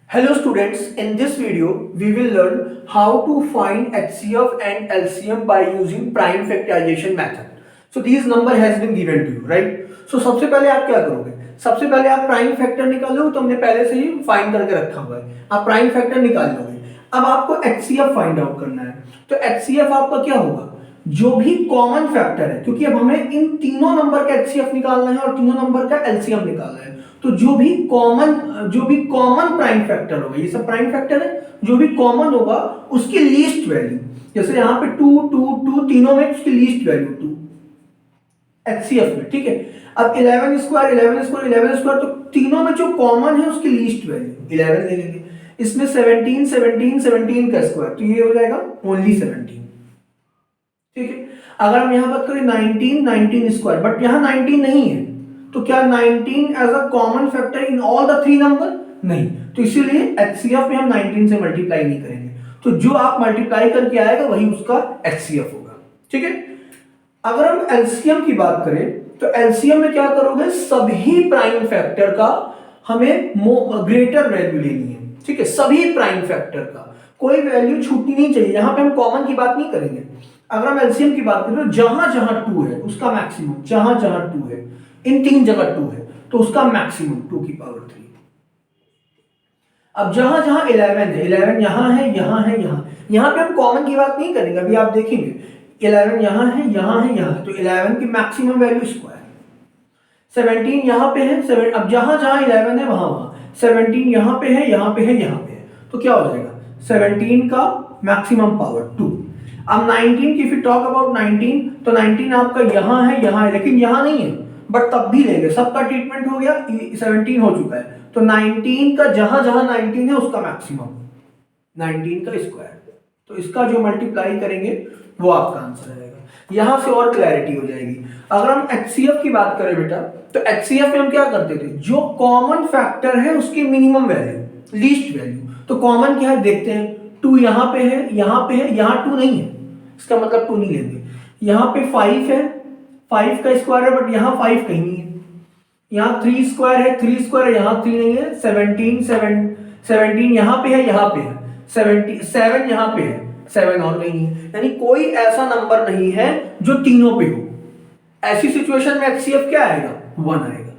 Hello students, in this video we will learn how to find HCF and LCM by using prime factorization method. So these number has been given to you, right? So सबसे पहले आप क्या करोगे? सबसे पहले आप prime factor निकालो, तो हमने पहले से ही फाइंड करके रखा हुआ है। आप प्राइम फैक्टर निकाल लोगे। अब आपको HCF फाइंड आउट करना है। तो HCF आपका क्या होगा? जो भी कॉमन फैक्टर है, क्योंकि अब हमें इन तीनों नंबर का HCF निकालना है और तीनों नंबर का LCM निकालना है। तो जो भी कॉमन प्राइम फैक्टर होगा, ये सब प्राइम फैक्टर है, जो भी कॉमन होगा उसकी लीस्ट वैल्यू, जैसे यहाँ पे 2 2 2 तीनों में उसकी लीस्ट वैल्यू 2 HCF में, ठीक है। अब 11 स्क्वायर, तो तीनों में जो कॉमन है उसकी लीस्ट वैल्यू 11 ले लेंगे। इसमें 17 का स्क्वायर, तो ये हो जाएगा ओनली 17, ठीक है। अगर हम यहाँ बात करें 19 स्क्वायर, बट यहाँ 19 नहीं है, तो क्या 19 as a common factor in all the three number? नहीं, तो इसीलिए HCF में हम 19 से मल्टीप्लाई नहीं करेंगे। तो जो आप मल्टीप्लाई करके आएगा वही उसका HCF होगा, ठीक है। अगर हम LCM की बात करें तो LCM में क्या करोगे? सभी प्राइम फैक्टर का हमें ग्रेटर वैल्यू लेनी है, ठीक है। सभी प्राइम फैक्टर का कोई वैल्यू छूटनी नहीं चाहिए। यहां पे हम कॉमन की बात नहीं करेंगे। अगर हम LCM की बात करें तो जहां जहां 2 है उसका मैक्सिमम, जहां जहां 2 है, इन तीन जगह 2 है तो उसका मैक्सिमम 2 की पावर 3। अब जहां जहां 11 है, 11 यहां है, यहां है, यहां पे हम कॉमन की बात नहीं करेंगे। अभी आप देखेंगे 11 यहां है, यहां है, यहां है, तो 11 की मैक्सिमम वैल्यू स्क्वायर। 17 यहां पे है, 7। अब जहां जहां 11 है वहां 17 यहां पे है, यहां पे है, यहां पे है, तो क्या हो जाएगा? 17 का मैक्सिमम पावर 2। अब 19 की, फिर टॉक अबाउट 19, तो 19 आपका यहां है, लेकिन यहां नहीं है, बट तब भी लेंगे, सबका ट्रीटमेंट हो गया, 17 हो चुका है, तो 19 का जहां जहां 19 है उसका मैक्सिमम 19 का स्क्वायर। तो इसका जो मल्टीप्लाई करेंगे वो आपका आंसर रहेगा। यहां से और क्लैरिटी हो जाएगी। अगर हम HCF की बात करें बेटा, तो HCF में हम क्या करते थे? जो कॉमन फैक्टर है उसकी मिनिमम वैल्यू, लीस्ट वैल्यू। तो कॉमन क्या है देखते हैं। 2 यहां पे है, यहां पे है, यहां 2 नहीं है, इसका मतलब 2 नहीं लेंगे। यहां पे 5 है, 5 का स्क्वायर है, बट यहां 5 कहीं नहीं है। यहाँ 3 स्क्वायर है, 3 स्क्वायर है, यहाँ 3 नहीं है। 17 यहाँ पे है, यहाँ पे है। 7 यहाँ पे है, 7 और नहीं है। यानी कोई ऐसा नंबर नहीं है जो तीनों पे हो। ऐसी सिचुएशन में HCF क्या आएगा? 1 आएगा।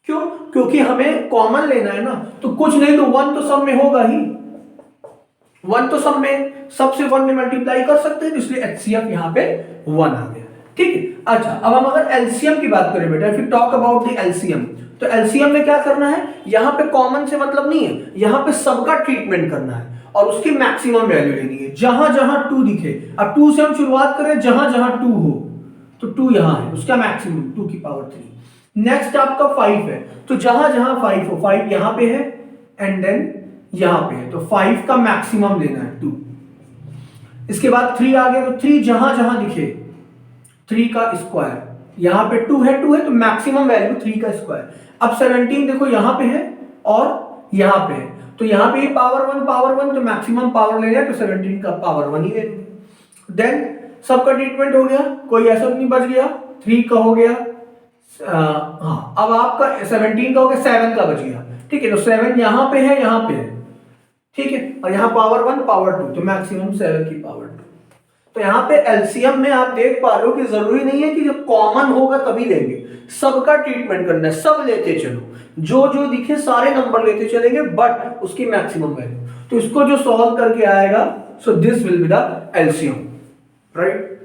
क्यों? क्योंकि हमें कॉमन लेना है ना, तो कुछ नहीं तो 1 तो सब में होगा ही। 1 तो सब में, सबसे 1 में मल्टीप्लाई कर सकते हैं, तो इसलिए HCF यहाँ पे 1 आ गया, ठीक है। अच्छा, अब हम अगर LCM की बात करें बेटा, फिर टॉक अबाउट द LCM, तो LCM में क्या करना है? यहाँ पे कॉमन से मतलब नहीं है, यहाँ पे सबका ट्रीटमेंट करना है और उसकी मैक्सिमम वैल्यू लेनी है जहां जहां 2 दिखे। अब 2 से हम शुरुआत करें, जहां जहां 2 हो, तो 2 यहां है, उसका मैक्सिमम 2 की पावर 3। नेक्स्ट आपका 5 है, तो जहां जहां 5 हो, 5 यहां पे है एंड देन यहां पे है, तो 5 का मैक्सिमम लेना है 2। इसके बाद 3 आ गया, तो 3 जहां जहां दिखे 3 का स्क्वायर, यहां पे 2 है, तो मैक्सिमम वैल्यू 3 का स्क्वायर। अब 17 देखो यहां पे है और यहां पे है, तो यहां पे पावर 1, तो मैक्सिमम पावर ले लिया, तो 17 का पावर 1 ही लेंगे। देन सबका ट्रीटमेंट हो गया, कोई ऐसा नहीं बच गया। 3 का हो गया, हाँ, अब आपका 17 का हो गया, 7 का बच गया, ठीक है। तो 7 यहां पे है, यहां पे है, ठीक है, और यहां पावर 1 पावर 2, तो मैक्सिमम 7 की पावर 2। तो यहाँ पे LCM में आप देख पा रहे हो कि जरूरी नहीं है कि जब कॉमन होगा तभी लेंगे, सबका ट्रीटमेंट करना है, सब लेते चलो, जो जो दिखे सारे नंबर लेते चलेंगे, बट उसकी मैक्सिमम वैल्यू। तो इसको जो सॉल्व करके आएगा, so this will be the LCM, right.